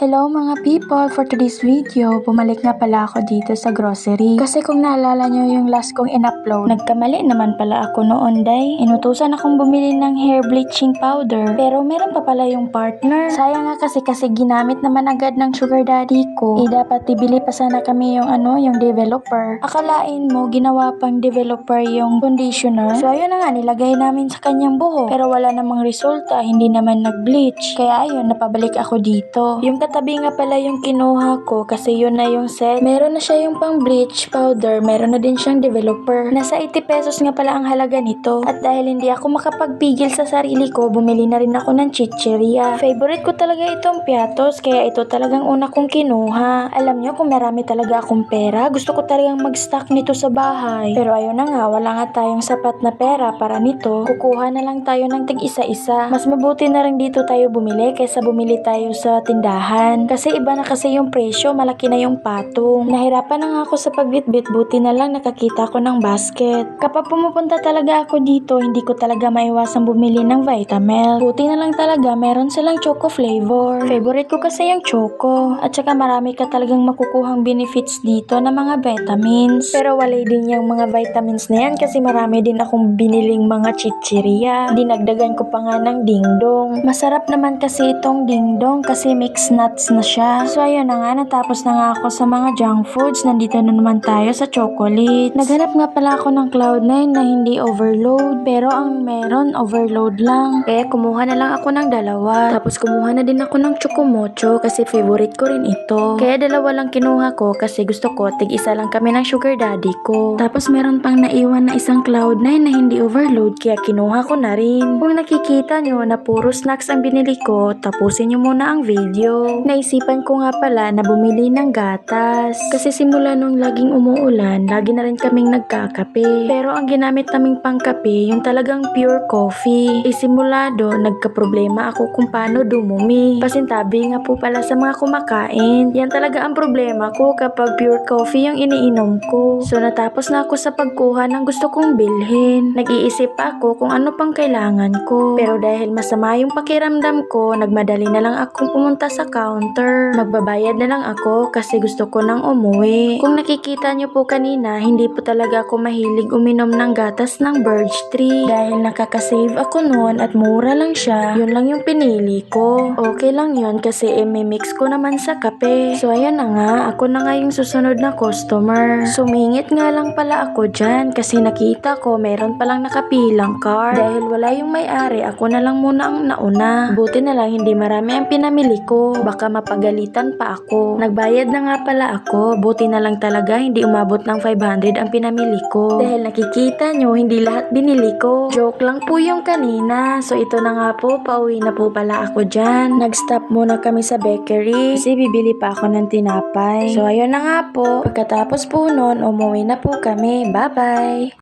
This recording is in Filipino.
Hello mga people! For today's video, bumalik nga pala ako dito sa grocery. Kasi kung naalala nyo yung last kong in-upload, nagkamali naman pala ako noon day. Inutusan akong bumili ng hair bleaching powder, pero meron pa pala yung partner. Sayang nga kasi ginamit naman agad ng sugar daddy ko. Dapat bibili pa sana kami yung yung developer. Akalain mo, ginawa pang developer yung conditioner. So ayun na nga, nilagay namin sa kanyang buhok. Pero wala namang resulta, hindi naman nag-bleach. Kaya ayun, napabalik ako dito. Yung katabi nga pala yung kinuha ko kasi yun na yung set. Meron na siya yung pang bleach powder, meron na din siyang developer. Nasa 80 pesos nga pala ang halaga nito. At dahil hindi ako makapagpigil sa sarili ko, bumili na rin ako ng chicheria. Favorite ko talaga itong piatos, kaya ito talagang una kong kinuha. Alam nyo, kung marami talaga akong pera, gusto ko talagang mag-stock nito sa bahay. Pero ayun na nga, wala nga tayong sapat na pera para nito. Kukuha na lang tayo ng tig isa-isa. Mas mabuti na rin dito tayo bumili kaysa bumili tayo sa tindahan. Kasi iba na kasi yung presyo, malaki na yung patong. Nahirapan na nga ako sa pagbitbit, buti na lang nakakita ko ng basket. Kapag pumupunta talaga ako dito, hindi ko talaga maiwasang bumili ng Vitamel. Buti na lang talaga, meron silang choco flavor. Favorite ko kasi yung choco. At saka marami ka talagang makukuhang benefits dito na mga vitamins. Pero wala din yung mga vitamins na yan kasi marami din akong biniling mga chichiria. Dinagdagan ko pa nga ng dingdong. Masarap naman kasi itong dingdong kasi mixed nuts na siya. So ayun na nga, natapos na nga ako sa mga junk foods. Nandito na naman tayo sa chocolate. Naghanap nga pala ako ng Cloud9 na hindi overload. Pero ang meron, overload lang. Kaya kumuha na lang ako ng dalawa. Tapos kumuha na din ako ng Chocomocho kasi favorite ko rin ito. Kaya dalawa lang kinuha ko kasi gusto ko tig-isa lang kami ng sugar daddy ko. Tapos meron pang naiwan na isang Cloud9 na hindi overload kaya kinuha ko na rin. Kung nakikita nyo na puro snacks ang binili ko, tapusin nyo muna ang video. Naisipan ko nga pala na bumili ng gatas. Kasi simula nung laging umuulan, lagi na rin kaming nagkakape. Pero ang ginamit naming pangkape, yung talagang pure coffee. Simulado, nagka-problema ako kung paano dumumi. Pasintabi nga po pala sa mga kumakain. Yan talaga ang problema ko kapag pure coffee yung iniinom ko. So natapos na ako sa pagkuha ng gusto kong bilhin. Nag-iisip ako kung ano pang kailangan ko. Pero dahil masama yung pakiramdam ko, nagmadali na lang akong pumunta sa counter. Magbabayad na lang ako kasi gusto ko nang umuwi. Kung nakikita nyo po kanina, hindi po talaga ako mahilig uminom ng gatas ng Birch Tree. Dahil nakakasave ako noon at mura lang siya, yun lang yung pinili ko. Okay lang yun kasi mix ko naman sa kape. So ayan na nga, ako na nga yung susunod na customer. Sumingit nga lang pala ako dyan kasi nakita ko meron palang nakapilang card. Dahil wala yung may-ari, ako na lang muna ang nauna. Buti na lang hindi marami ang pinamili ko. Baka mapagalitan pa ako. Nagbayad na nga pala ako. Buti na lang talaga hindi umabot ng 500 ang pinamili ko. Dahil nakikita nyo, hindi lahat binili ko. Joke lang po yung kanina. So ito na nga po, pauwi na po pala ako dyan. Nag-stop muna kami sa bakery kasi bibili pa ako ng tinapay. So ayun na nga po. Pagkatapos po nun, umuwi na po kami. Bye-bye!